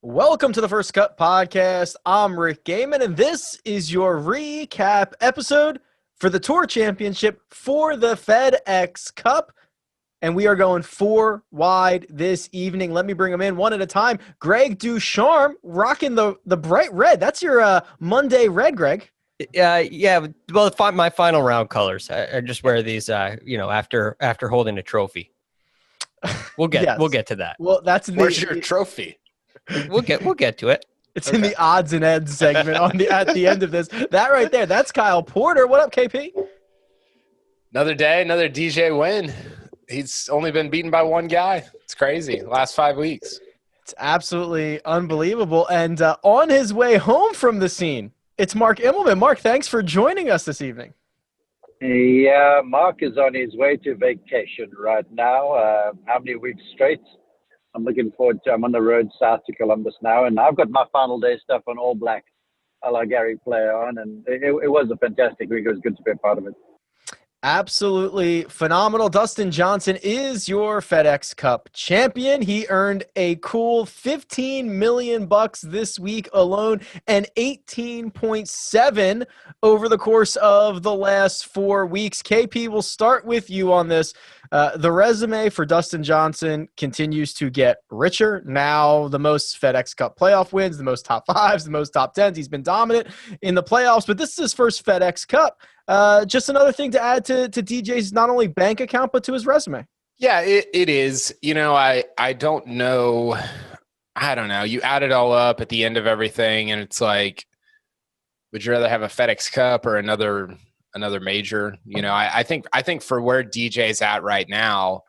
Welcome to the First Cut Podcast. I'm Rick Gaiman, and this is your recap episode for the Tour Championship for the FedEx Cup. And we are going four wide this evening. Let me bring them in one at a time. Greg Ducharme, rocking the bright red. That's your Monday red, Greg. Yeah. Well, my final round colors. I just wear these, after holding a trophy. We'll get to that. Well, Where's your trophy? We'll get to it. It's okay. In the odds and ends segment at the end of this. That right there, that's Kyle Porter. What up, KP? Another day, another DJ win. He's only been beaten by one guy. It's crazy. Last 5 weeks. It's absolutely unbelievable. And on his way home from the scene, it's Mark Immelman. Mark, thanks for joining us this evening. Yeah, Mark is on his way to vacation right now. How many weeks straight? I'm looking forward to. I'm on the road south to Columbus now, and I've got my final day stuff on all black, a la Gary Player on, and it was a fantastic week. It was good to be a part of it. Absolutely phenomenal. Dustin Johnson is your FedEx Cup champion. He earned a cool $15 million this week alone and 18.7 over the course of the last 4 weeks. KP, we'll start with you on this. The resume for Dustin Johnson continues to get richer. Now the most FedEx Cup playoff wins, the most top fives, the most top tens. He's been dominant in the playoffs, but this is his first FedEx Cup. Just another thing to add to DJ's not only bank account, but to his resume. Yeah, it is. I don't know. I don't know. You add it all up at the end of everything, and it's like, would you rather have a FedEx Cup or another major? I think for where DJ's at right now,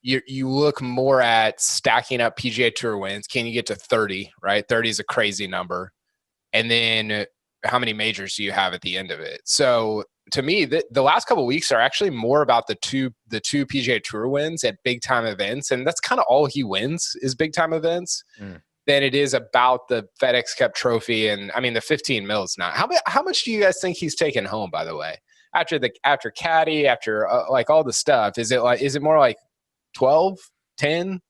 you look more at stacking up PGA Tour wins. Can you get to 30, right? 30 is a crazy number. And then how many majors do you have at the end of it? So to me, the last couple of weeks are actually more about the two PGA Tour wins at big time events. And that's kind of all he wins is big time events. Than it is about the FedEx Cup trophy. And I mean, the 15 mils now. How much do you guys think he's taken home, by the way? After caddy, after like all the stuff, is it more like 12, 10,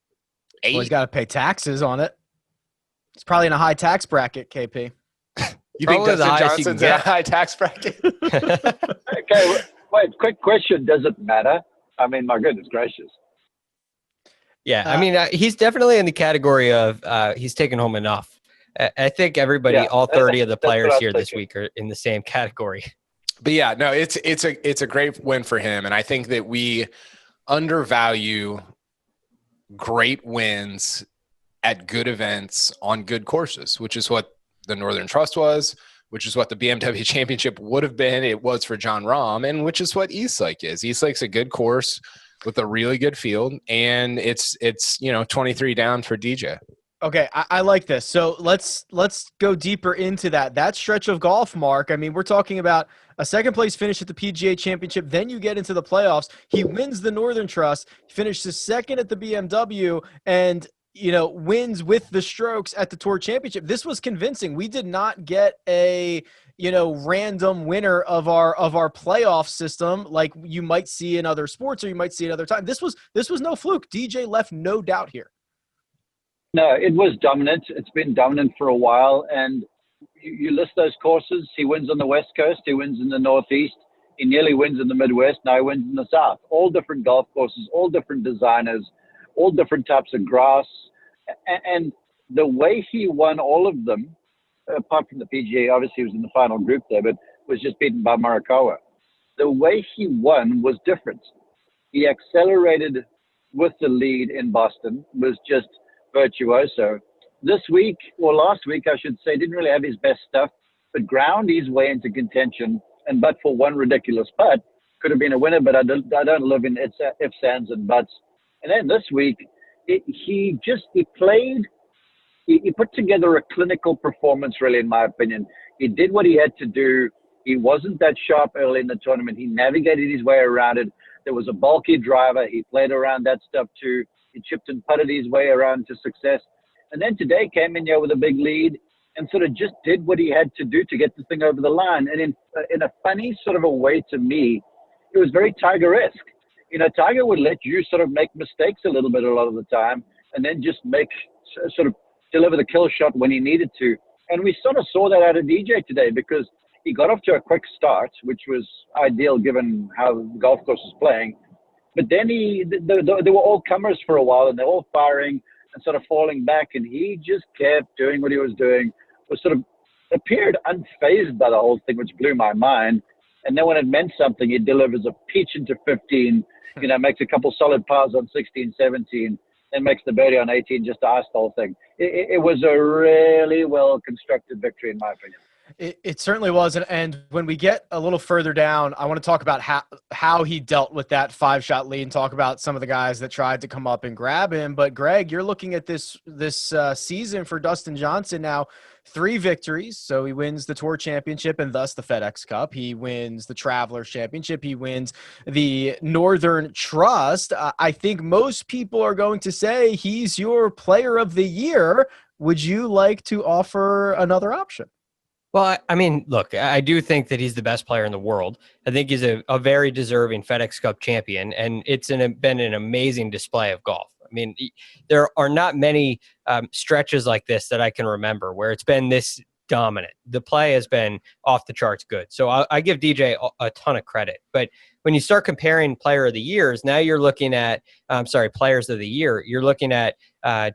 8? Well, he's got to pay taxes on it. It's probably in a high tax bracket, KP. You think Dustin Johnson's in a high tax bracket? Okay, wait, quick question. Does it matter? I mean, my goodness gracious. Yeah, I mean, he's definitely in the category of he's taken home enough. I think everybody, all 30 of the players here this week are in the same category. But yeah, no, it's a great win for him. And I think that we undervalue great wins at good events on good courses, which is what the Northern Trust was, which is what the BMW Championship would have been. It was for Jon Rahm, and which is what Eastlake is. Eastlake's a good course with a really good field, and it's 23 down for DJ. Okay, I like this. So let's go deeper into that stretch of golf, Mark. I mean, we're talking about a second place finish at the PGA Championship. Then you get into the playoffs. He wins the Northern Trust, finishes second at the BMW, and wins with the strokes at the Tour Championship. This was convincing. We did not get a random winner of our playoff system like you might see in other sports or you might see another time. This was no fluke. DJ left no doubt here. No, it was dominant. It's been dominant for a while. And you list those courses. He wins on the West Coast. He wins in the Northeast. He nearly wins in the Midwest. Now he wins in the South. All different golf courses, all different designers, all different types of grass. And the way he won all of them, apart from the PGA, obviously he was in the final group there, but was just beaten by Morikawa. The way he won was different. He accelerated with the lead in Boston, was just virtuoso. This week, or last week, I should say, didn't really have his best stuff, but ground his way into contention. And but for one ridiculous putt, could have been a winner, but I don't live in ifs, ands, and buts. And then this week, he put together a clinical performance, really, in my opinion. He did what he had to do. He wasn't that sharp early in the tournament. He navigated his way around it. There was a bulky driver. He played around that stuff too. He chipped and putted his way around to success. And then today came in here with a big lead and sort of just did what he had to do to get the thing over the line. And in a funny sort of a way to me, it was very Tiger-esque. You know, Tiger would let you sort of make mistakes a little bit a lot of the time and then just make sort of deliver the kill shot when he needed to. And we sort of saw that out of DJ today because he got off to a quick start, which was ideal given how the golf course was playing. But then they were all comers for a while, and they're all firing and sort of falling back. And he just kept doing what he was doing, was sort of appeared unfazed by the whole thing, which blew my mind. And then when it meant something, he delivers a peach into 15, makes a couple solid pars on 16, 17, then makes the birdie on 18 just to ice the whole thing. It was a really well-constructed victory, in my opinion. It certainly was. And when we get a little further down, I want to talk about how he dealt with that 5-shot lead and talk about some of the guys that tried to come up and grab him. But Greg, you're looking at this season for Dustin Johnson now, 3 victories. So he wins the Tour Championship and thus the FedEx Cup. He wins the Travelers Championship. He wins the Northern Trust. I think most people are going to say he's your player of the year. Would you like to offer another option? Well, I mean, look, I do think that he's the best player in the world. I think he's a very deserving FedEx Cup champion, and it's been an amazing display of golf. I mean, there are not many stretches like this that I can remember where it's been this dominant. The play has been off the charts good. So I give DJ a ton of credit. But when you start comparing player of the years, now you're looking at, players of the year, you're looking at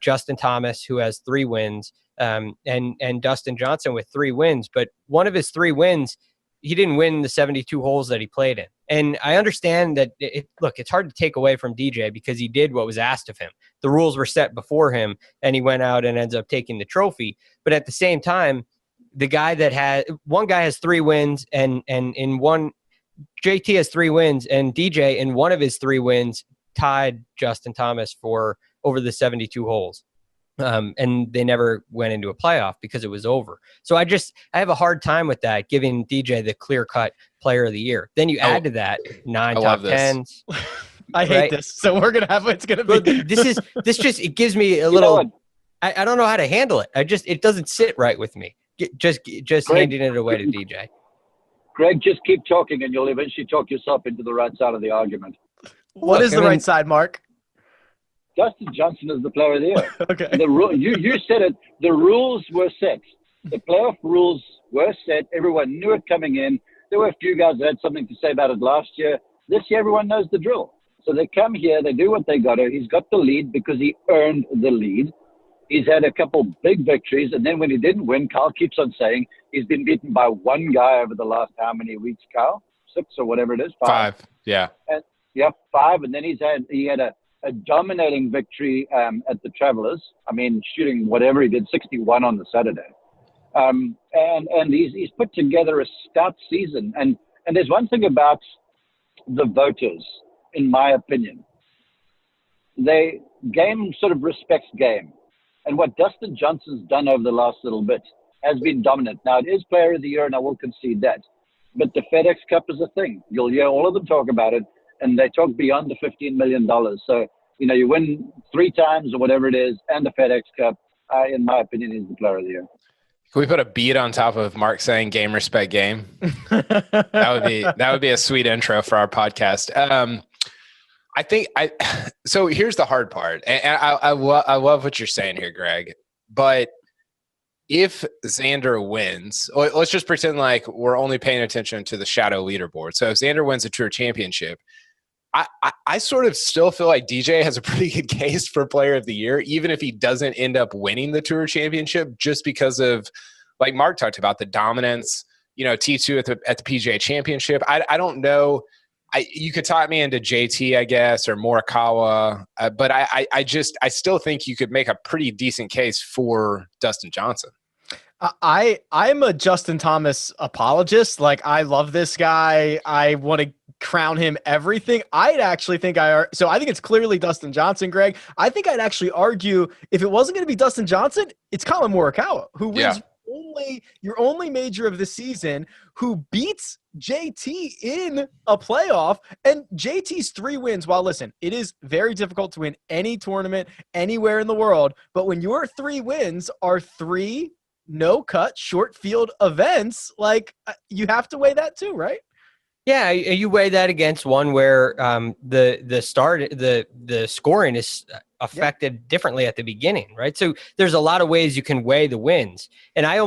Justin Thomas, who has 3 wins, and Dustin Johnson with 3 wins. But one of his 3 wins, he didn't win the 72 holes that he played in. And I understand that, it's hard to take away from DJ because he did what was asked of him. The rules were set before him, and he went out and ends up taking the trophy. But at the same time, one guy has 3 wins, and in one, JT has 3 wins, and DJ in one of his 3 wins tied Justin Thomas for over the 72 holes. And they never went into a playoff because it was over. So I have a hard time with that, giving DJ the clear-cut player of the year. Then you add to that 9 top 10s. I hate this. So we're going to have, it's going to be. It gives me a little, I don't know how to handle it. It doesn't sit right with me. Just Greg, handing it away to DJ. Greg, just keep talking and you'll eventually talk yourself into the right side of the argument. What is the right side, Mark? Dustin Johnson is the player of the year. Okay. You said it. The rules were set. The playoff rules were set. Everyone knew it coming in. There were a few guys that had something to say about it last year. This year, everyone knows the drill. So they come here. They do what they got to. He's got the lead because he earned the lead. He's had a couple big victories. And then when he didn't win, Kyle keeps on saying he's been beaten by one guy over the last how many weeks, Kyle? 6 or whatever it is? 5. Yeah. 5. And then he had a dominating victory at the Travelers. I mean, shooting whatever he did, 61 on the Saturday. And he's put together a stout season. And there's one thing about the voters, in my opinion. Game sort of respects game. And what Dustin Johnson's done over the last little bit has been dominant. Now, it is player of the year, and I will concede that. But the FedEx Cup is a thing. You'll hear all of them talk about it. And they talk beyond the $15 million. So, you win 3 times or whatever it is, and the FedEx Cup, in my opinion, is the player of the year. Can we put a beat on top of Mark saying "game, respect, game"? that would be a sweet intro for our podcast. So here's the hard part, and I love what you're saying here, Greg. But if Xander wins, let's just pretend like we're only paying attention to the shadow leaderboard. So if Xander wins a Tour Championship, I sort of still feel like DJ has a pretty good case for player of the year, even if he doesn't end up winning the Tour Championship, just because of, like Mark talked about, the dominance, T2 at the PGA Championship. I don't know. You could talk me into JT, I guess, or Morikawa, but I still think you could make a pretty decent case for Dustin Johnson. I'm a Justin Thomas apologist. Like, I love this guy. I want to crown him everything. I'd actually think I think it's clearly Dustin Johnson, Greg. I think I'd actually argue if it wasn't going to be Dustin Johnson, it's Colin Morikawa, who wins your only major of the season, who beats JT in a playoff. And JT's 3 wins, while listen, it is very difficult to win any tournament anywhere in the world, but when your 3 wins are 3 no-cut short field events, like, you have to weigh that too, right? Yeah, you weigh that against one where the scoring is affected differently at the beginning, right? So there's a lot of ways you can weigh the wins, and I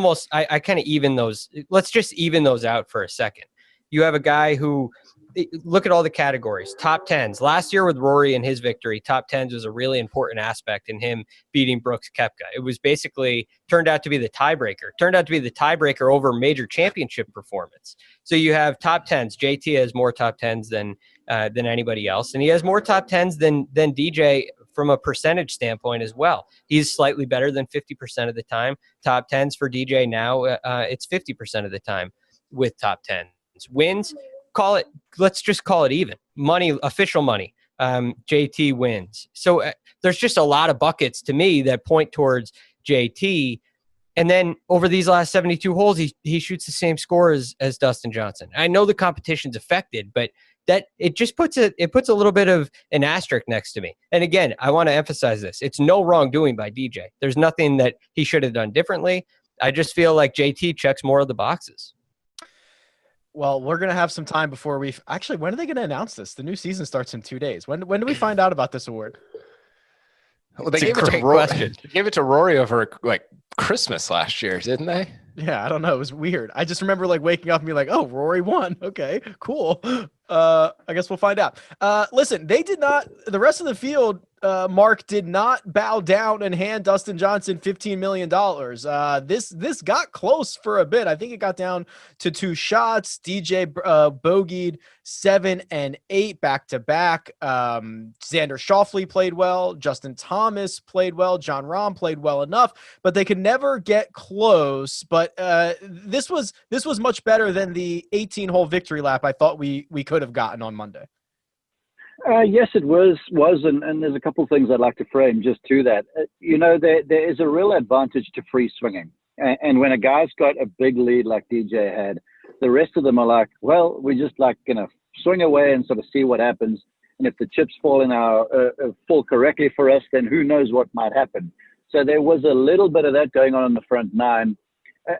kind of even those. Let's just even those out for a second. You have a guy who look at all the categories, top tens. Last year with Rory and his victory, top tens was a really important aspect in him beating Brooks Koepka. It was basically turned out to be the tiebreaker over major championship performance. So you have top tens. JT has more top tens than anybody else, and he has more top tens than DJ from a percentage standpoint as well. He's slightly better than 50% of the time. Top tens for DJ now, it's 50% of the time with top tens. Wins, let's just call it even. Money, official money. JT wins. So there's just a lot of buckets to me that point towards JT. And then over these last 72 holes, he shoots the same score as Dustin Johnson. I know the competition's affected, but that it just puts a little bit of an asterisk next to me. And again, I want to emphasize this. It's no wrongdoing by DJ. There's nothing that he should have done differently. I just feel like JT checks more of the boxes. Well, we're going to have some time before actually, when are they going to announce this? The new season starts in 2 days. When do we find out about this award? Well, they gave it to Rory over like Christmas last year, didn't they? Yeah, I don't know. It was weird. I just remember like waking up and being like, oh, Rory won. Okay, cool. I guess we'll find out. Listen, the rest of the field, Mark, did not bow down and hand Dustin Johnson $15 million. This got close for a bit. I think it got down to 2 shots. DJ bogeyed 7 and 8 back-to-back. Xander Schauffele played well. Justin Thomas played well. John Rahm played well enough, but they could never get close. But this was much better than the 18-hole victory lap I thought we could have gotten on Monday. Yes, it was, and there's a couple of things I'd like to frame just to that. There is a real advantage to free swinging, and when a guy's got a big lead like DJ had, the rest of them are like, well, we just like gonna swing away and sort of see what happens, and if the chips fall correctly for us, then who knows what might happen. So there was a little bit of that going on in the front nine,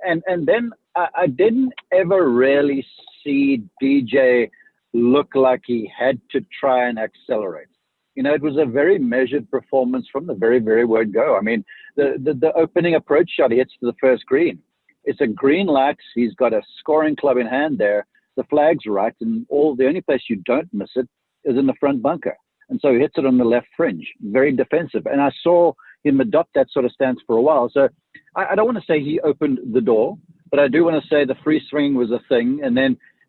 and then I didn't ever really see DJ look like he had to try and accelerate. It was a very measured performance from the very, very word go. I mean, the opening approach shot he hits to the first green. It's a green light. He's got a scoring club in hand there. The flag's right, and the only place you don't miss it is in the front bunker. And so he hits it on the left fringe, very defensive. And I saw him adopt that sort of stance for a while. So I don't want to say he opened the door, but I do want to say the free swing was a thing.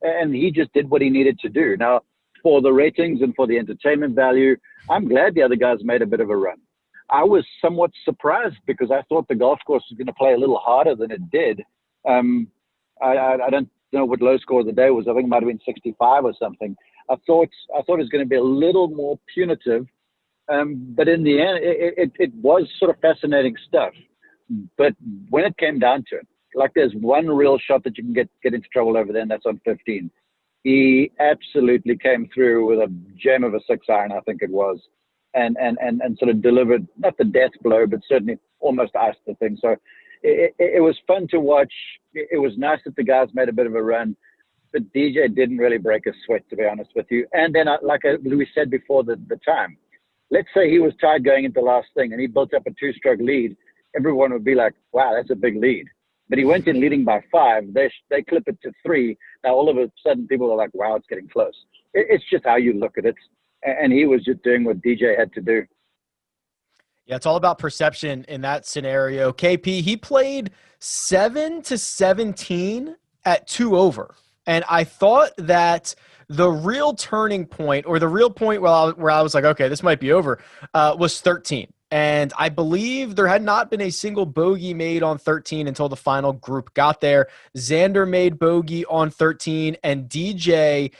And he just did what he needed to do. Now, for the ratings and for the entertainment value, I'm glad the other guys made a bit of a run. I was somewhat surprised because I thought the golf course was going to play a little harder than it did. I don't know what low score of the day was. I think it might have been 65 or something. I thought it was going to be a little more punitive. But in the end, it was sort of fascinating stuff. But when it came down to it, like there's one real shot that you can get into trouble over there, and that's on 15. He absolutely came through with a gem of a 6-iron, I think it was, and sort of delivered, not the death blow, but certainly almost iced the thing. So it was fun to watch. It was nice that the guys made a bit of a run, but DJ didn't really break a sweat, to be honest with you. And then, like we said before the time, let's say he was tied going into the last thing and he built up a 2-stroke lead, everyone would be like, wow, that's a big lead. But he went in leading by 5. They clip it to 3. Now, all of a sudden, people are like, wow, it's getting close. It's just how you look at it. And he was just doing what DJ had to do. Yeah, it's all about perception in that scenario. KP, he played 7 to 17 at 2 over. And I thought that the real turning point, or the real point where I was like, okay, this might be over, was 13. And I believe there had not been a single bogey made on 13 until the final group got there. Xander made bogey on 13, and DJ,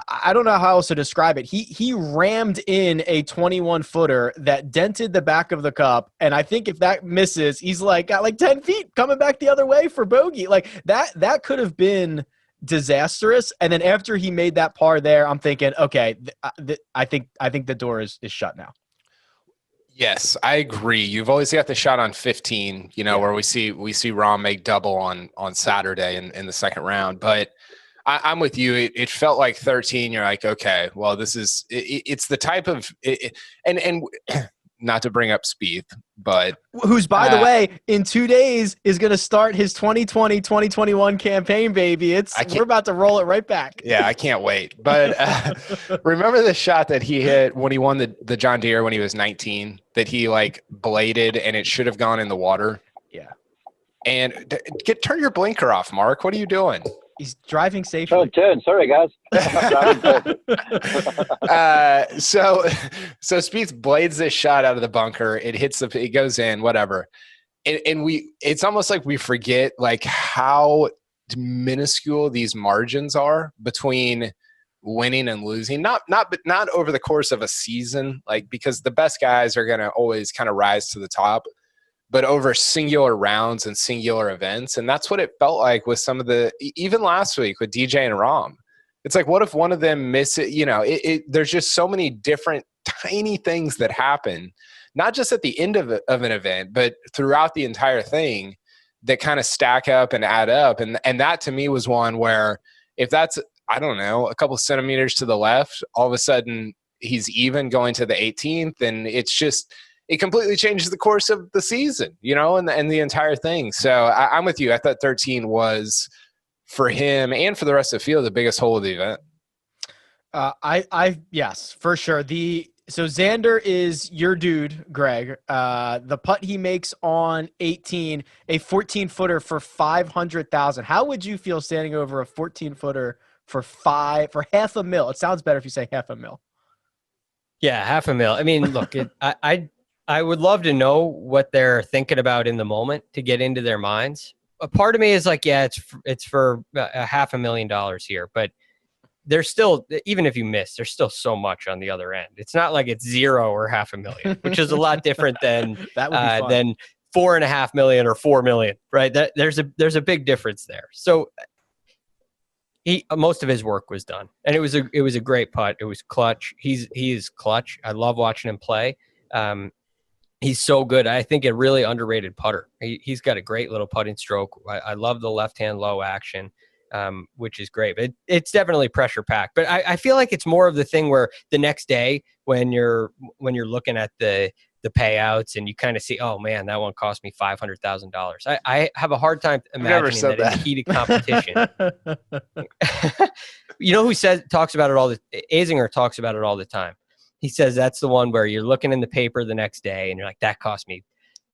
I don't know how else to describe it. He rammed in a 21-footer that dented the back of the cup, and I think if that misses, he's got 10 feet coming back the other way for bogey. Like that could have been disastrous. And then after he made that par there, I'm thinking, okay, I think the door is shut now. Yes, I agree. You've always got the shot on 15, where we see Rahm make double on Saturday in the second round. But I'm with you. It felt like 13. You're like, okay, well, this is it's the type of and not to bring up Spieth, but who's, by the way, in 2 days is going to start his 2020-2021 campaign, baby. We're about to roll it right back. Yeah, I can't wait. But remember the shot that he hit when he won the John Deere when he was 19, that he like bladed and it should have gone in the water. Yeah. And turn your blinker off, Mark. What are you doing? He's driving safely. Turn. Sorry, guys. So Spieth blades this shot out of the bunker. It goes in, whatever. And it's almost like we forget like how minuscule these margins are between winning and losing. Not over the course of a season, like, because the best guys are going to always kind of rise to the top, but over singular rounds and singular events. And that's what it felt like with some of even last week with DJ and Rahm. It's like, what if one of them miss it? You know, there's just so many different tiny things that happen, not just at the end of an event, but throughout the entire thing, that kind of stack up and add up. And that to me was one where if that's, I don't know, a couple centimeters to the left, all of a sudden he's even going to the 18th. And it completely changes the course of the season, you know, and the entire thing. So I'm with you. I thought 13 was, for him and for the rest of the field, the biggest hole of the event. Yes, for sure. So Xander is your dude, Greg. The putt he makes on 18, a 14-footer for 500,000. How would you feel standing over a 14-footer for $500,000? It sounds better if you say $500,000. Yeah, $500,000. I mean, look, I would love to know what they're thinking about in the moment to get into their minds. A part of me is like, yeah, it's for $500,000 here, but there's still, even if you miss, there's still so much on the other end. It's not like it's 0 or $500,000, which is a lot different than than $4.5 million or $4 million, right? There's a big difference there. So most of his work was done, and it was a great putt. It was clutch. He is clutch. I love watching him play. He's so good. I think a really underrated putter. He's got a great little putting stroke. I love the left-hand low action, which is great. But it's definitely pressure packed. But I feel like it's more of the thing where the next day when you're looking at the payouts and you kind of see, oh man, that one cost me $500,000. I have a hard time imagining that in the heated competition. You know who talks about it all? Azinger talks about it all the time. He says that's the one where you're looking in the paper the next day and you're like, that cost me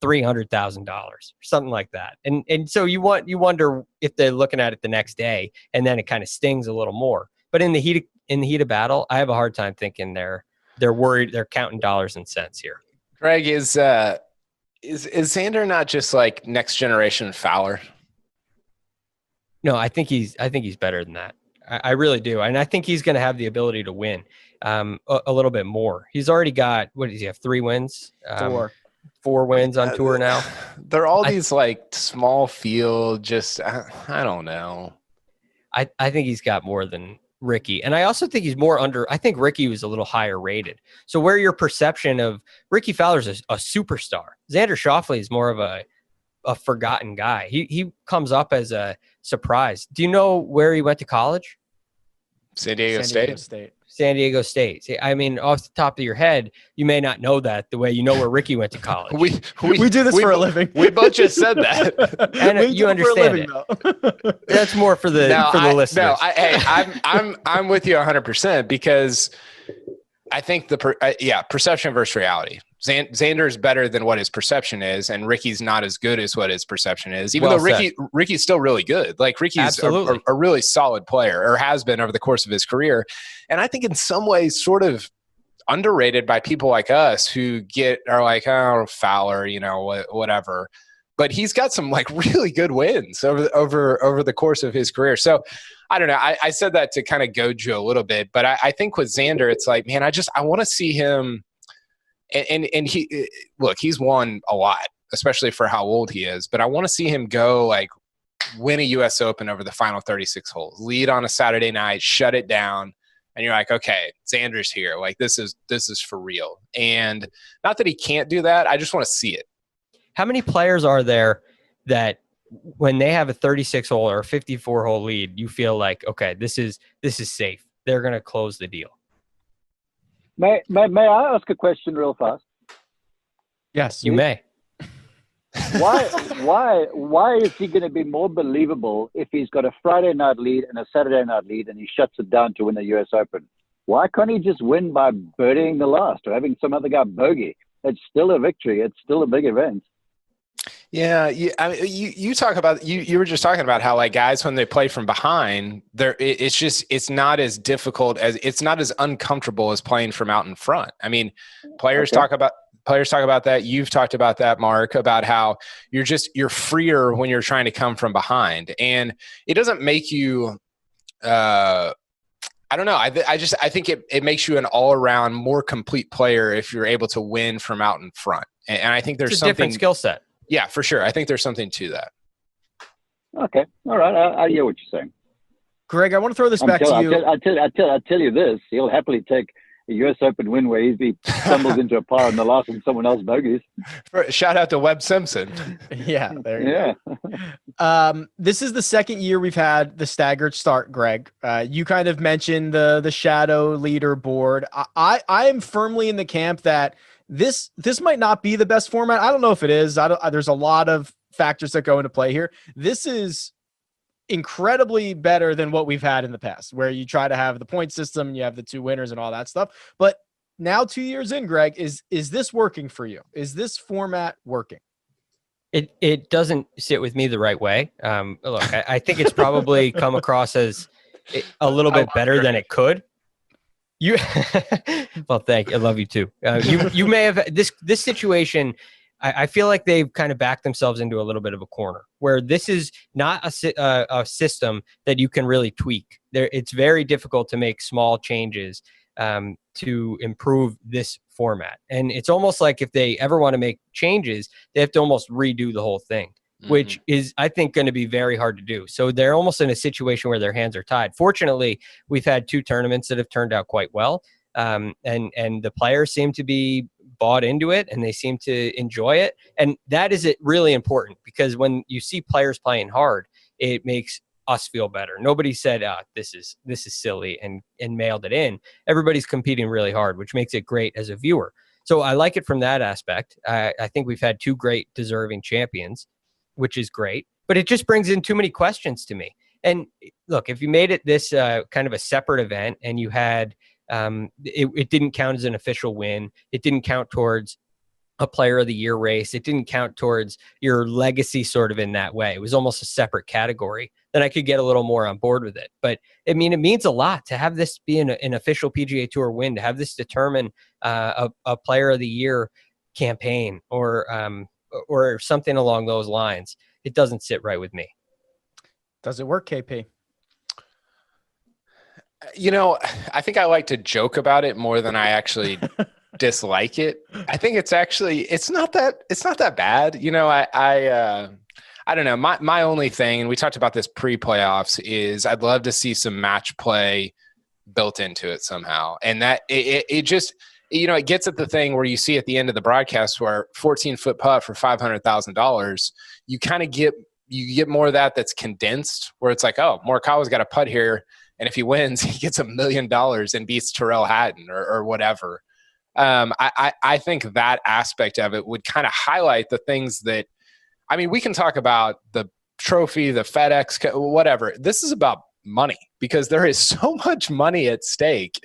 $300,000 or something like that. And so you wonder if they're looking at it the next day, and then it kind of stings a little more. But in the heat of battle, I have a hard time thinking they're worried. They're counting dollars and cents here. Greg, is Xander not just like next generation Fowler? No, I think he's better than that. I really do. And I think he's going to have the ability to win a little bit more. He's already got, what does he have, 3 wins? 4 wins on tour now. They're all these like small field, just, I don't know. I think he's got more than Ricky. And I also think he's more I think Ricky was a little higher rated. So where your perception of Ricky Fowler's a superstar, Xander Schauffele is more of a forgotten guy. He comes up as a surprise. Do you know where he went to college? San Diego State. San Diego State. See, I mean, off the top of your head, you may not know that the way you know where Ricky went to college. We do this for a living. We both just said that, and you understand it. That's more for the listeners. No, I'm with you 100% because I think perception versus reality. Xander is better than what his perception is, and Ricky's not as good as what his perception is. Even though Ricky's still really good. Like Ricky's a really solid player, or has been over the course of his career. And I think in some ways sort of underrated by people like us who are like, oh, Fowler, you know, whatever. But he's got some like really good wins over the course of his career. So I don't know. I said that to kind of goad you a little bit, but I think with Xander, it's like, man, I want to see him. And he's won a lot, especially for how old he is. But I want to see him go like win a U.S. Open over the final 36 holes, lead on a Saturday night, shut it down, and you're like, okay, Xander's here. Like this is for real. And not that he can't do that. I just want to see it. How many players are there that when they have a 36 hole or a 54 hole lead, you feel like, okay, this is safe. They're going to close the deal. May I ask a question real fast? Yes, You may. Why is he going to be more believable if he's got a Friday night lead and a Saturday night lead and he shuts it down to win the US Open? Why can't he just win by birdieing the last or having some other guy bogey? It's still a victory. It's still a big event. Yeah, you talk about you were just talking about how like guys when they play from behind, it's not as difficult as it's not as uncomfortable as playing from out in front. I mean, players talk about that. You've talked about that, Mark, about how you're freer when you're trying to come from behind, and it doesn't make you. I don't know. I think it makes you an all around more complete player if you're able to win from out in front, and I think there's it's a different skill set. Yeah, for sure. I think there's something to that. Okay. All right. I hear what you're saying. Greg, I want to throw this back to you. I'll tell you this. He'll happily take a U.S. Open win where he stumbles into a par in the last and someone else bogeys. Shout out to Webb Simpson. Yeah, there you go. This is the second year we've had the staggered start, Greg. You kind of mentioned the shadow leaderboard. I am firmly in the camp that this might not be the best format. I don't know if it is. There's a lot of factors that go into play here. This is incredibly better than what we've had in the past, where you try to have the point system, you have the two winners and all that stuff. But now 2 years in, Greg, is this working for you? Is this format working? It doesn't sit with me the right way. Look, I think it's probably come across as a little bit better than it could. You well, thank you. I love you too. You may have this situation. I feel like they've kind of backed themselves into a little bit of a corner where this is not a system that you can really tweak. It's very difficult to make small changes to improve this format. And it's almost like if they ever want to make changes, they have to almost redo the whole thing, which is, I think, going to be very hard to do. So they're almost in a situation where their hands are tied. Fortunately, we've had two tournaments that have turned out quite well. And the players seem to be bought into it and they seem to enjoy it. And that is really important because when you see players playing hard, it makes us feel better. Nobody said, this is silly and mailed it in. Everybody's competing really hard, which makes it great as a viewer. So I like it from that aspect. I think we've had two great deserving champions, which is great, but it just brings in too many questions to me. And look, if you made it this kind of a separate event and you had, it didn't count as an official win. It didn't count towards a player of the year race. It didn't count towards your legacy sort of in that way. It was almost a separate category. Then I could get a little more on board with it. But I mean, it means a lot to have this be an official PGA Tour win, to have this determine a player of the year campaign or something along those lines. It doesn't sit right with me. Does it work, KP? You know, I think I like to joke about it more than I actually dislike it. I think it's not that bad. You know, I don't know. My only thing, and we talked about this pre-playoffs, is I'd love to see some match play built into it somehow. And that it just, you know, it gets at the thing where you see at the end of the broadcast where 14-foot putt for $500,000, you kind of get more of that's condensed, where it's like, oh, Morikawa's got a putt here, and if he wins, he gets $1 million and beats Tyrrell Hatton or whatever. I think that aspect of it would kind of highlight the things that, I mean, we can talk about the trophy, the FedEx, whatever. This is about money because there is so much money at stake.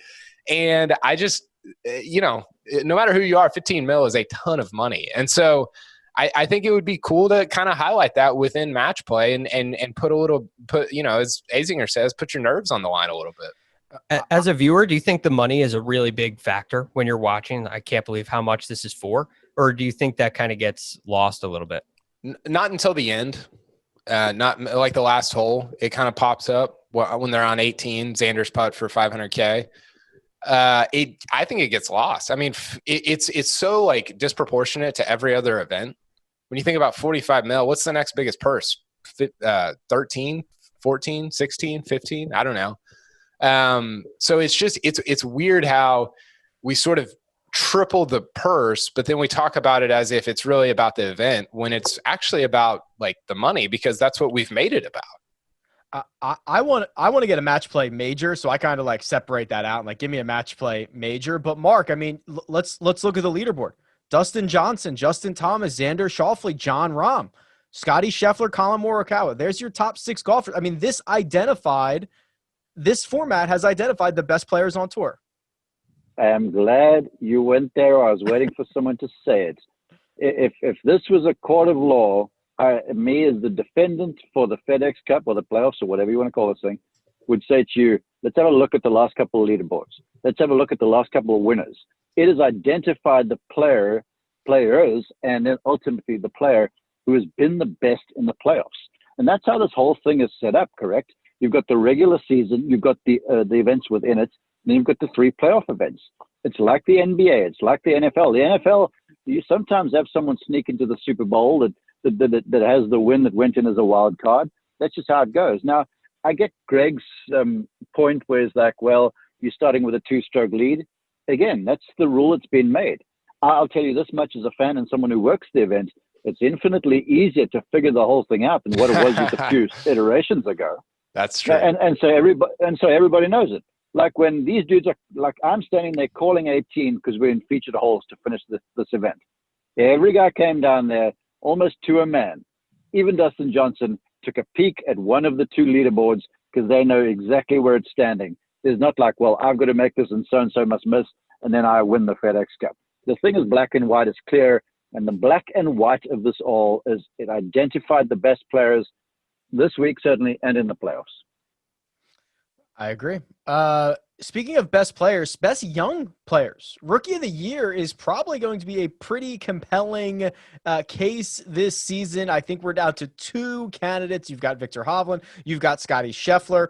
And I just, you know, no matter who you are, 15 mil is a ton of money. And so I think it would be cool to kind of highlight that within match play and put, you know, as Azinger says, put your nerves on the line a little bit. As a viewer, do you think the money is a really big factor when you're watching? I can't believe how much this is for. Or do you think that kind of gets lost a little bit? Not until the end. Not like the last hole. It kind of pops up when they're on 18, Xander's putt for $500K. I think it gets lost. I mean, it's so like disproportionate to every other event. When you think about 45 mil, what's the next biggest purse? 13, 14, 16, 15? I don't know. So it's just, it's weird how we sort of triple the purse, but then we talk about it as if it's really about the event when it's actually about like the money, because that's what we've made it about. I want to get a match play major, so I kind of like separate that out and like give me a match play major. But Mark, I mean, let's look at the leaderboard. Dustin Johnson, Justin Thomas, Xander Schauffele, John Rahm, Scottie Scheffler, Colin Morikawa. There's your top 6 golfers. I mean, this format has identified the best players on tour. I am glad you went there. I was waiting for someone to say it. If this was a court of law, me as the defendant for the FedEx Cup or the playoffs or whatever you want to call this thing, would say to you, let's have a look at the last couple of leaderboards. Let's have a look at the last couple of winners. It has identified the players, and then ultimately the player who has been the best in the playoffs. And that's how this whole thing is set up, correct? You've got the regular season, you've got the events within it, then you've got the 3 playoff events. It's like the NBA. It's like the NFL. The NFL, you sometimes have someone sneak into the Super Bowl that has the win that went in as a wild card. That's just how it goes. Now, I get Greg's point where it's like, well, you're starting with a 2-stroke lead. Again, that's the rule that's been made. I'll tell you this much as a fan and someone who works the event, it's infinitely easier to figure the whole thing out than what it was just a few iterations ago. That's true. And so everybody knows it. Like when these dudes are like, I'm standing there calling 18 because we're in featured holes to finish this event. Every guy came down there almost to a man. Even Dustin Johnson took a peek at one of the 2 leaderboards because they know exactly where it's standing. It's not like, well, I've got to make this and so must miss, and then I win the FedEx Cup. The thing is black and white, it's clear, and the black and white of this all is it identified the best players this week, certainly, and in the playoffs. I agree. Speaking of best players, best young players, Rookie of the Year is probably going to be a pretty compelling case this season. I think we're down to 2 candidates. You've got Viktor Hovland. You've got Scottie Scheffler.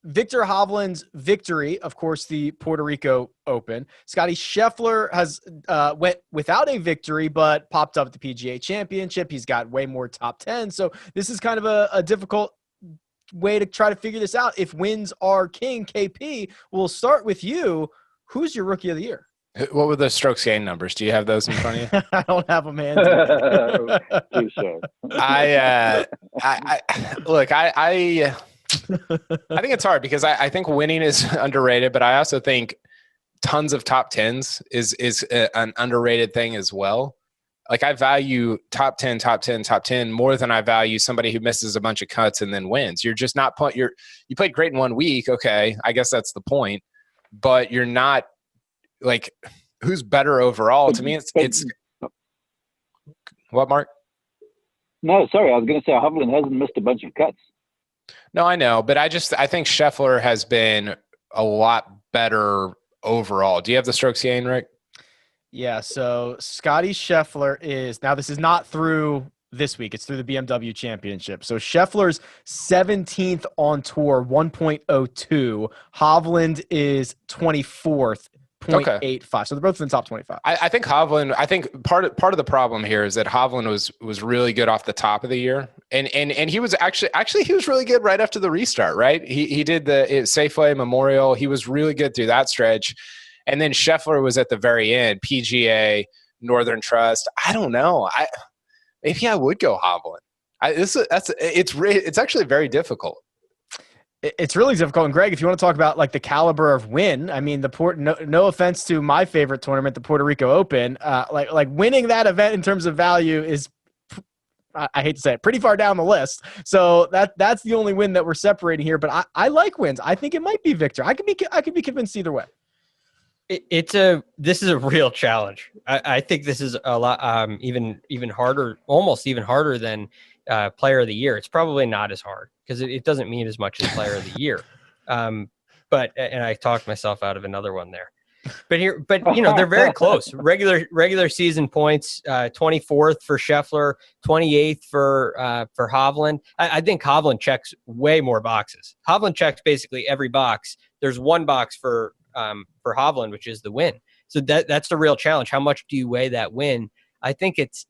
Viktor Hovland's victory, of course, the Puerto Rico Open. Scottie Scheffler has went without a victory, but popped up at the PGA Championship. He's got way more top 10. So this is kind of a difficult way to try to figure this out. If wins are king, KP, we'll start with you. Who's your Rookie of the Year? What were the strokes gain numbers? Do you have those in front of you? I don't have them handy. Too sure. I think it's hard because I think winning is underrated, but I also think tons of top 10s is an underrated thing as well. Like I value top 10 more than I value somebody who misses a bunch of cuts and then wins. You're just not you played great in 1 week. Okay. I guess that's the point, but you're not like who's better overall. To me, it's what, Mark? No, sorry. I was going to say Hovland hasn't missed a bunch of cuts. No, I know, but I think Scheffler has been a lot better overall. Do you have the strokes gain, Rick? Yeah, so Scottie Scheffler this is not through this week. It's through the BMW Championship. So Scheffler's 17th on tour, 1.02. Hovland is 24th, 0.85. So they're both in the top 25. I think Hovland. I think part of the problem here is that Hovland was really good off the top of the year, and he was actually he was really good right after the restart. Right, he did the Safeway Memorial. He was really good through that stretch. And then Scheffler was at the very end, PGA, Northern Trust. I don't know. Maybe I would go Hovland. It's actually very difficult. It's really difficult. And Greg, if you want to talk about like the caliber of win, I mean, no offense to my favorite tournament, the Puerto Rico Open, like winning that event in terms of value is, I hate to say it, pretty far down the list. So that's the only win that we're separating here. But I like wins. I think it might be Viktor. I could be convinced either way. This is a real challenge. I think this is a lot, even harder, almost even harder than Player of the Year. It's probably not as hard because it doesn't mean as much as Player of the Year. But I talked myself out of another one there. But they're very close. Regular season points, 24th for Scheffler, 28th for Hovland. I think Hovland checks way more boxes. Hovland checks basically every box. There's one box for Hovland, which is the win. So that's the real challenge. How much do you weigh that win? I think it's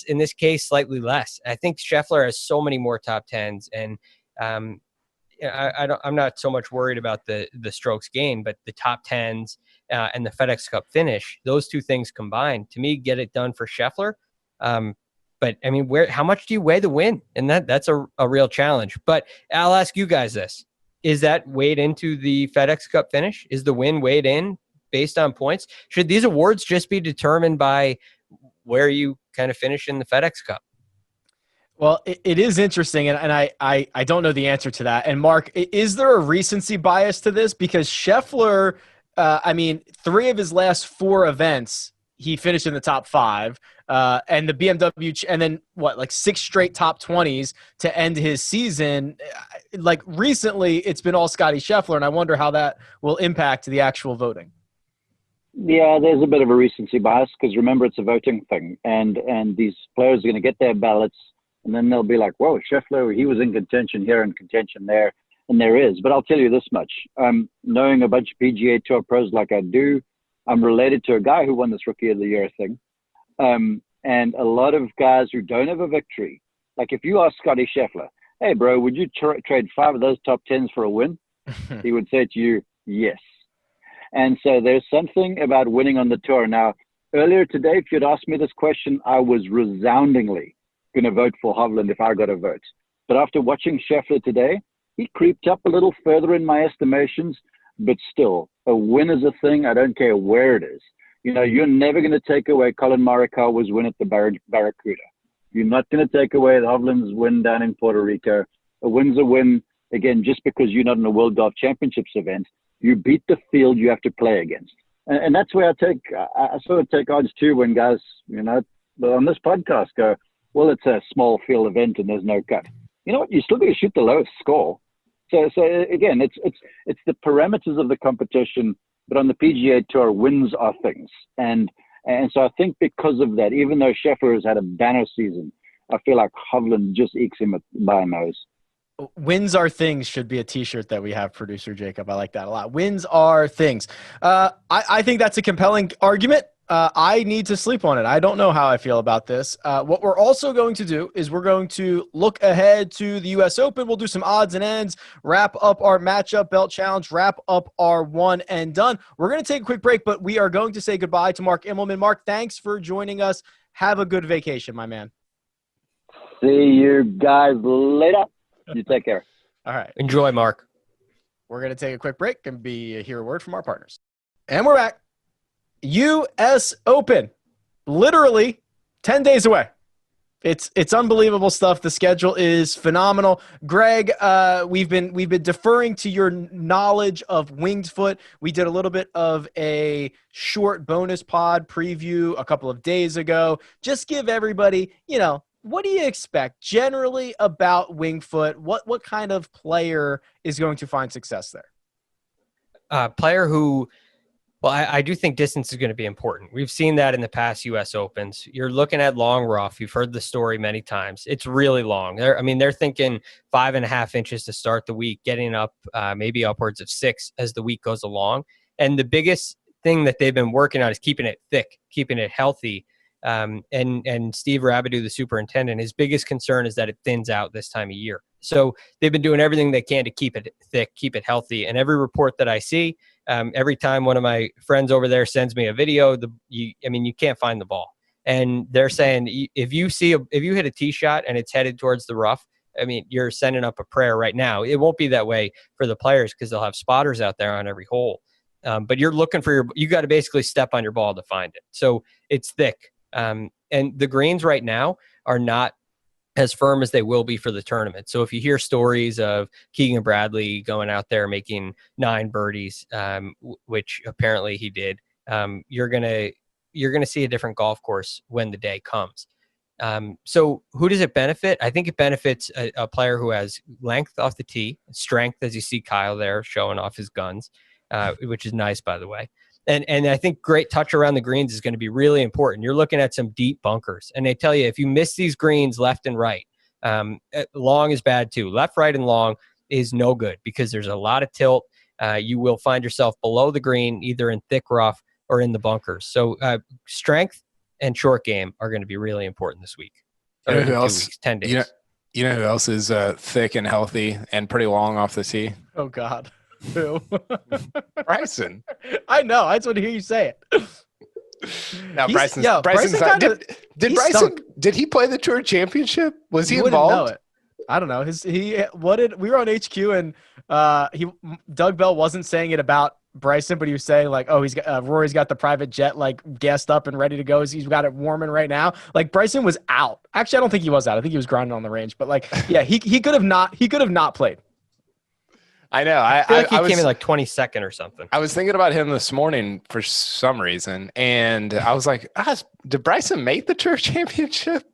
in this case slightly less. I think Scheffler has so many more top 10s, and I'm not so much worried about the strokes gained, but the top 10s and the FedEx Cup finish, those two things combined, to me, get it done for Scheffler. But I mean, how much do you weigh the win? And that's a real challenge. But I'll ask you guys this. Is that weighed into the FedEx Cup finish? Is the win weighed in based on points? Should these awards just be determined by where you kind of finish in the FedEx Cup? Well, it is interesting, and I don't know the answer to that. And Mark, is there a recency bias to this? Because Scheffler, I mean, 3 of his last 4 events, he finished in the top 5, and the BMW, and then like 6 straight top 20s to end his season. Like recently, it's been all Scottie Scheffler, and I wonder how that will impact the actual voting. Yeah, there's a bit of a recency bias because remember, it's a voting thing, and these players are going to get their ballots. And then they'll be like, whoa, Scheffler, he was in contention here and contention there. And there is. But I'll tell you this much. Knowing a bunch of PGA Tour pros like I do, I'm related to a guy who won this Rookie of the Year thing. And a lot of guys who don't have a victory, like if you ask Scottie Scheffler, hey, bro, would you trade 5 of those top 10s for a win? He would say to you, yes. And so there's something about winning on the tour. Now, earlier today, if you'd asked me this question, I was resoundingly going to vote for Hovland if I got a vote. But after watching Scheffler today, he creeped up a little further in my estimations, but still, a win is a thing. I don't care where it is. You know, you're never going to take away Colin Morikawa's win at the Barracuda. You're not going to take away Hovland's win down in Puerto Rico. A win's a win. Again, just because you're not in a World Golf Championships event, you beat the field you have to play against. And that's where I sort of take odds too when guys, you know, on this podcast go, well, it's a small field event and there's no cut. You know what? You still got to shoot the lowest score. So again, it's the parameters of the competition, but on the PGA Tour, wins are things. And so I think because of that, even though Scheffler has had a banner season, I feel like Hovland just ekes him by a nose. Wins are things should be a t-shirt that we have, producer Jacob. I like that a lot. Wins are things. I think that's a compelling argument. I need to sleep on it. I don't know how I feel about this. What we're also going to do is we're going to look ahead to the U.S. Open. We'll do some odds and ends, wrap up our matchup belt challenge, wrap up our one and done. We're going to take a quick break, but we are going to say goodbye to Mark Immelman. Mark, thanks for joining us. Have a good vacation, my man. See you guys later. You take care. All right. Enjoy, Mark. We're going to take a quick break and hear a word from our partners. And we're back. U.S. Open, literally 10 days away. It's unbelievable stuff. The schedule is phenomenal. Greg, we've been deferring to your knowledge of winged foot. We did a little bit of a short bonus pod preview a couple of days ago. Just give everybody, you know, what do you expect generally about winged foot? What kind of player is going to find success there? Player who, well, I do think distance is going to be important. We've seen that in the past U.S. Opens. You're looking at long rough. You've heard the story many times. It's really long. They're thinking 5.5 inches to start the week, getting up maybe upwards of 6 as the week goes along. And the biggest thing that they've been working on is keeping it thick, keeping it healthy. And Steve Rabideau, the superintendent, his biggest concern is that it thins out this time of year. So they've been doing everything they can to keep it thick, keep it healthy. And every report that I see, every time one of my friends over there sends me a video, you can't find the ball. And they're saying if you hit a tee shot and it's headed towards the rough, I mean, you're sending up a prayer right now. It won't be that way for the players because they'll have spotters out there on every hole. But you're looking for you got to basically step on your ball to find it. So it's thick. And the greens right now are not as firm as they will be for the tournament. So if you hear stories of Keegan Bradley going out there making 9 birdies, which apparently he did, you're gonna see a different golf course when the day comes. So who does it benefit? I think it benefits a player who has length off the tee, strength, as you see Kyle there showing off his guns, which is nice, by the way. And I think great touch around the greens is going to be really important. You're looking at some deep bunkers. And they tell you, if you miss these greens left and right, long is bad too. Left, right, and long is no good because there's a lot of tilt. You will find yourself below the green, either in thick rough or in the bunkers. So strength and short game are going to be really important this week. You know who else? 10 days. You know who else is thick and healthy and pretty long off the tee? Oh, God. Who? Bryson. I know. I just want to hear you say it. Now Bryson did Bryson stunk. did he play the Tour Championship? Was he You wouldn't involved? know it. I don't know. We were on HQ and Doug Bell wasn't saying it about Bryson, but he was saying like, oh, he's got Rory's got the private jet like gassed up and ready to go. He's got it warming right now. Like Bryson was out. Actually, I don't think he was out. I think he was grinding on the range. But like, yeah, he could have not played. I know. I feel like he was, came in like 22nd or something. I was thinking about him this morning for some reason, and I was like, did Bryson make the Tour Championship?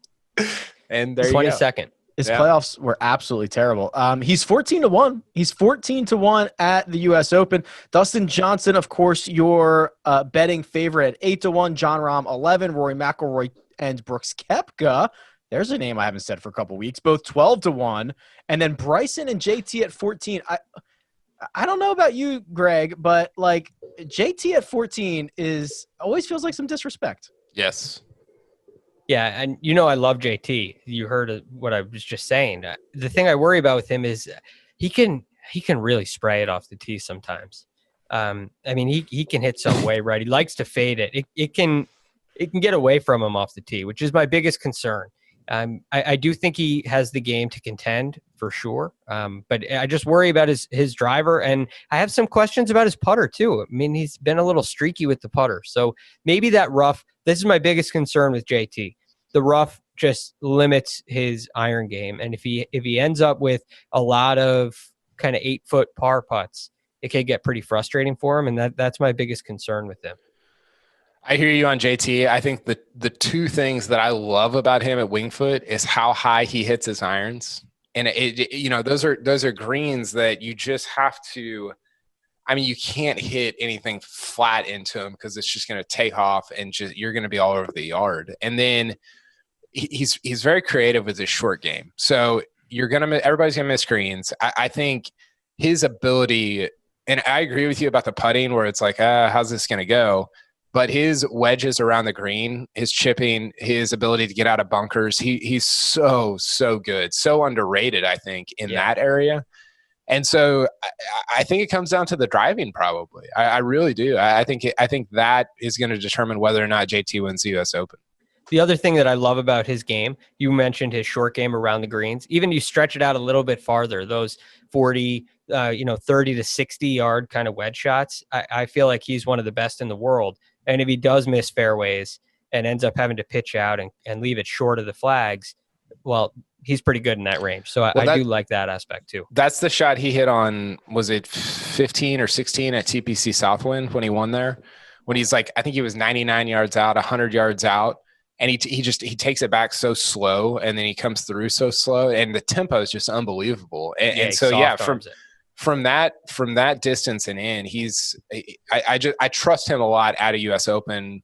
And there you go. 22nd. His playoffs were absolutely terrible. He's 14-1. He's 14-1 at the U.S. Open. Dustin Johnson, of course, your betting favorite at 8-1. Jon Rahm 11. Rory McIlroy and Brooks Koepka. There's a name I haven't said for a couple weeks. Both 12-1. And then Bryson and JT at 14. I don't know about you, Greg, but like JT at 14 always feels like some disrespect. Yes. Yeah, and I love JT. You heard what I was just saying. The thing I worry about with him is he can really spray it off the tee sometimes. I mean, he can hit some way right. He likes to fade it. It can get away from him off the tee, which is my biggest concern. I do think he has the game to contend for sure. But I just worry about his driver, and I have some questions about his putter too. I mean, he's been a little streaky with the putter. So maybe that rough, this is my biggest concern with JT. The rough just limits his iron game. And if he ends up with a lot of kind of 8-foot par putts, it can get pretty frustrating for him. And that's my biggest concern with him. I hear you on JT. I think the two things that I love about him at Winged Foot is how high he hits his irons. And those are greens that you just have to, I mean, you can't hit anything flat into them because it's just going to take off and you're going to be all over the yard. And then he's very creative with his short game. So everybody's going to miss greens. I think his ability, and I agree with you about the putting where it's like, how's this going to go? But his wedges around the green, his chipping, his ability to get out of bunkers, he's so good, so underrated, I think, in that area. And so I think it comes down to the driving probably. I really do. I think that is going to determine whether or not JT wins the U.S. Open. The other thing that I love about his game, you mentioned his short game around the greens. Even you stretch it out a little bit farther, those 40, 30 to 60 yard kind of wedge shots. I feel like he's one of the best in the world. And if he does miss fairways and ends up having to pitch out and leave it short of the flags, well, he's pretty good in that range. So I do like that aspect too. That's the shot he hit on, was it 15 or 16 at TPC Southwind when he won there? When he's like, I think he was 99 yards out, 100 yards out. And he takes it back so slow, and then he comes through so slow, and the tempo is just unbelievable. And so from that distance and in, I trust him a lot at a U.S. Open,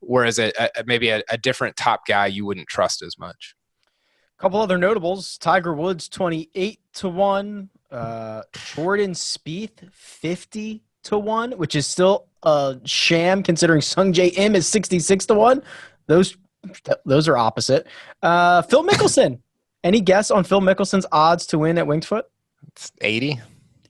whereas maybe a different top guy you wouldn't trust as much. A couple other notables: Tiger Woods 28-1, Jordan Spieth 50-1, which is still a sham considering Sung Jae Im is 66-1. Those are opposite. Phil Mickelson. Any guess on Phil Mickelson's odds to win at Winged Foot? It's 80.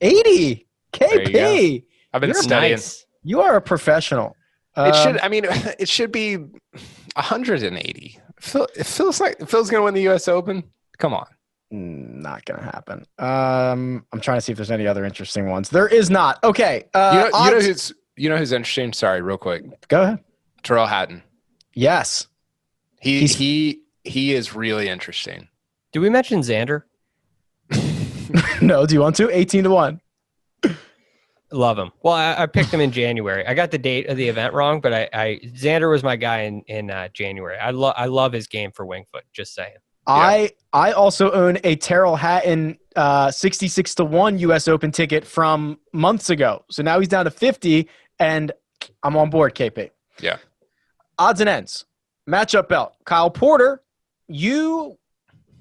80. KP. I've been studying. Nice. You are a professional. It should be 180. Phil's going to win the U.S. Open. Come on. Not going to happen. I'm trying to see if there's any other interesting ones. There is not. Okay. You know who's interesting? Sorry, real quick. Go ahead. Terrell Hatton. Yes. He is really interesting. Do we mention Xander? No. Do you want to? 18-1. Love him. Well, I picked him in January. I got the date of the event wrong, but Xander was my guy in January. I love his game for Winged Foot. Just saying. Yeah. I also own a Terrell Hatton 66-1 U.S. Open ticket from months ago. So now he's down to 50, and I'm on board, KP. Yeah. Odds and ends. Matchup belt. Kyle Porter, you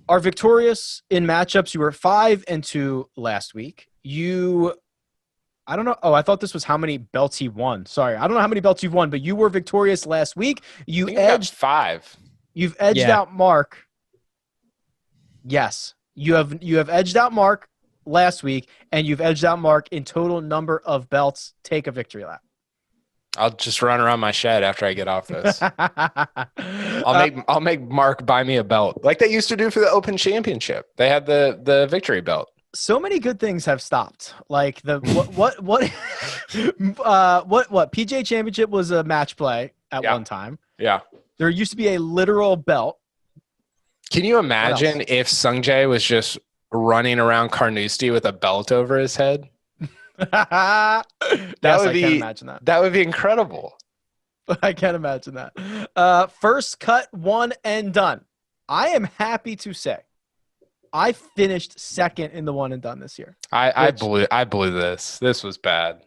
are victorious in matchups. You were 5-2 last week. I don't know. Oh, I thought this was how many belts he won. Sorry. I don't know how many belts you've won, but you were victorious last week. You edged 5. You've edged out Mark. Yes. You have edged out Mark last week, and you've edged out Mark in total number of belts. Take a victory lap. I'll just run around my shed after I get off this. I'll make Mark buy me a belt like they used to do for the Open Championship. They had the victory belt. So many good things have stopped. Like the what PGA Championship was a match play at one time. Yeah. There used to be a literal belt. Can you imagine if Sungjae was just running around Carnoustie with a belt over his head? I can't imagine that. That would be incredible. I can't imagine that. First cut, one and done. I am happy to say I finished second in the one and done this year. I blew this. This was bad.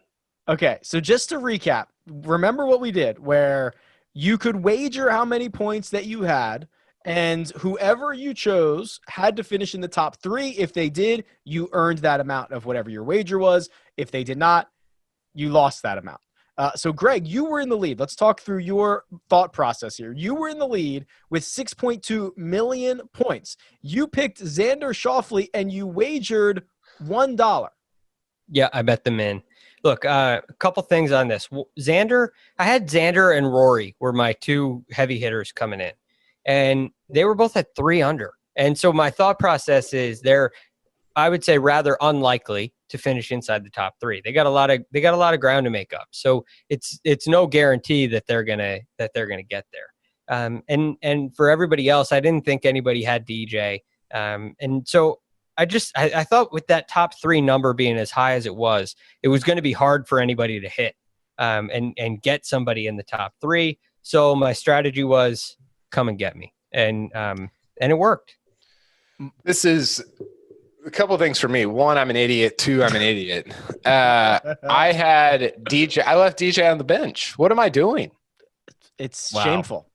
Okay, so just to recap, remember what we did where you could wager how many points that you had, and whoever you chose had to finish in the top 3. If they did, you earned that amount of whatever your wager was. If they did not, you lost that amount. So, Greg, you were in the lead. Let's talk through your thought process here. You were in the lead with 6.2 million points. You picked Xander Schauffele, and you wagered $1. Yeah, I bet them in. Look, a couple things on this. Xander, I had Xander and Rory were my 2 heavy hitters coming in, and they were both at 3 under. And so my thought process is they're, I would say, rather unlikely to finish inside the top 3. They got a lot of ground to make up. So it's no guarantee that they're gonna get there. And for everybody else, I didn't think anybody had DJ. And so I thought with that top 3 number being as high as it was going to be hard for anybody to hit and get somebody in the top 3. So my strategy was come and get me, and it worked. This is a couple of things for me. 1, I'm an idiot. 2, I'm an idiot. I had DJ. I left DJ on the bench. What am I doing? It's shameful.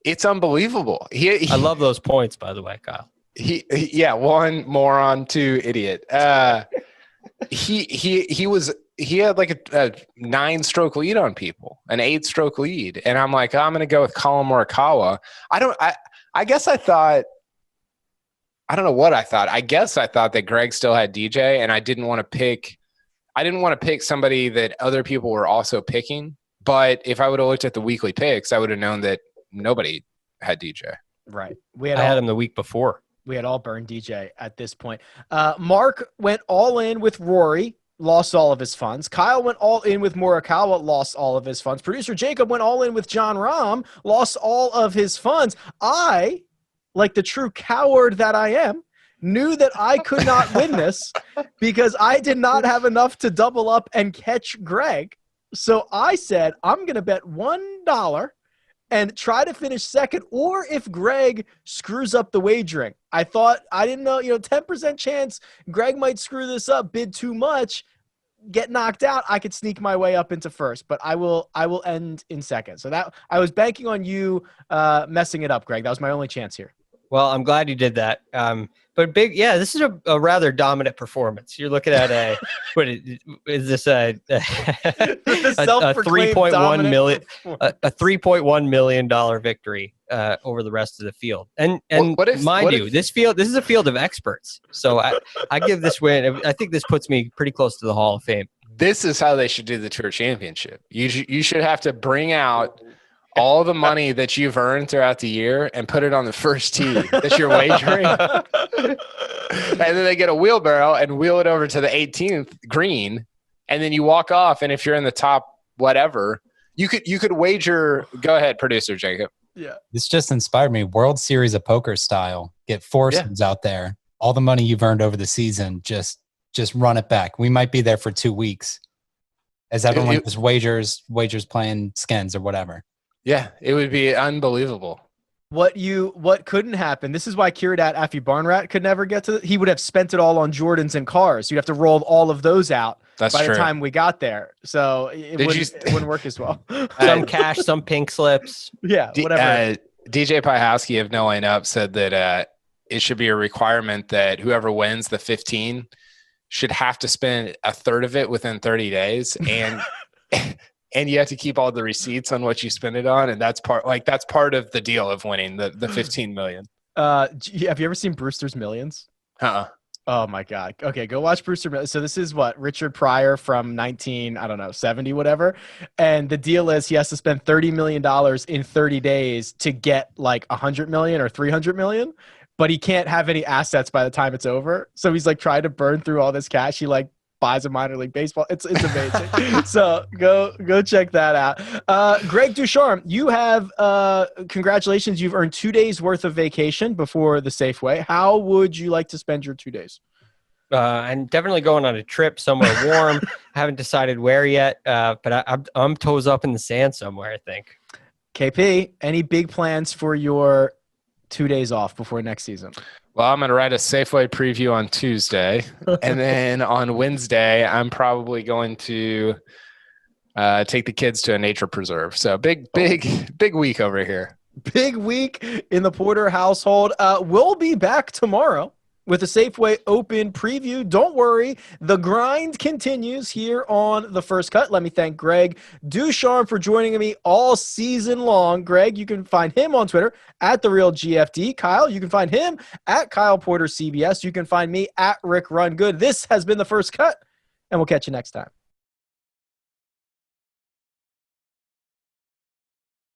It's unbelievable. I love those points, by the way, Kyle. He 1 moron, 2 idiot. He had like a 9-stroke lead on people, an 8-stroke lead, and I'm like, I'm going to go with Colin Morikawa. I guess I thought. I don't know what I thought. I guess I thought that Greg still had DJ, and I didn't want to pick somebody that other people were also picking. But if I would have looked at the weekly picks, I would have known that nobody had DJ. Right. I had him the week before. We had all burned DJ at this point. Mark went all in with Rory, lost all of his funds. Kyle went all in with Morikawa, lost all of his funds. Producer Jacob went all in with John Rahm, lost all of his funds. I, like the true coward that I am, knew that I could not win this because I did not have enough to double up and catch Greg. So I said, I'm going to bet $1 and try to finish second, or if Greg screws up the wagering. I didn't know, 10% chance Greg might screw this up, bid too much, get knocked out. I could sneak my way up into first, but I will end in second. So that I was banking on you messing it up, Greg. That was my only chance here. Well, I'm glad you did that. But this is a rather dominant performance. You're looking at a 3.1 million, a $3.1 million victory over the rest of the field. And this is a field of experts. So I give this win. I think this puts me pretty close to the Hall of Fame. This is how they should do the Tour Championship. You should have to bring out all the money that you've earned throughout the year and put it on the first tee that you're wagering. And then they get a wheelbarrow and wheel it over to the 18th green. And then you walk off. And if you're in the top, whatever, you could wager. Go ahead, producer Jacob. Yeah. This just inspired me. World Series of Poker style. Get foursomes out there. All the money you've earned over the season, just run it back. We might be there for 2 weeks as everyone just wagers playing skins or whatever. Yeah, it would be unbelievable. What couldn't happen, this is why Kirat Afi Barnrat could never get to he would have spent it all on Jordans and cars. You'd have to roll all of those out by the time we got there. So it wouldn't work as well. Some cash, some pink slips. Yeah, whatever. DJ Piehowski of No Line Up said that it should be a requirement that whoever wins the 15 should have to spend a third of it within 30 days. And and you have to keep all the receipts on what you spend it on, and that's part of the deal of winning the 15 million. Have you ever seen Brewster's Millions? Oh my God. Okay, go watch Brewster Miller. So this is what Richard Pryor from 70 whatever. And the deal is he has to spend $30 million in 30 days to get like 100 million or 300 million, but he can't have any assets by the time it's over. So he's like trying to burn through all this cash. He like buys a minor league baseball. It's amazing. So go check that out. Greg Ducharme, you have congratulations. You've earned 2 days worth of vacation before the Safeway. How would you like to spend your 2 days? I'm definitely going on a trip somewhere warm. I haven't decided where yet, but I'm toes up in the sand somewhere, I think. KP, any big plans for your 2 days off before next season? Well, I'm going to write a Safeway preview on Tuesday. And then on Wednesday, I'm probably going to take the kids to a nature preserve. So big week over here. Big week in the Porter household. We'll be back tomorrow with a Safeway Open preview. Don't worry, the grind continues here on The First Cut. Let me thank Greg Ducharme for joining me all season long. Greg, you can find him on Twitter at @TheRealGFD. Kyle, you can find him at Kyle Porter CBS. You can find me at Rick Run Good. This has been The First Cut, and we'll catch you next time.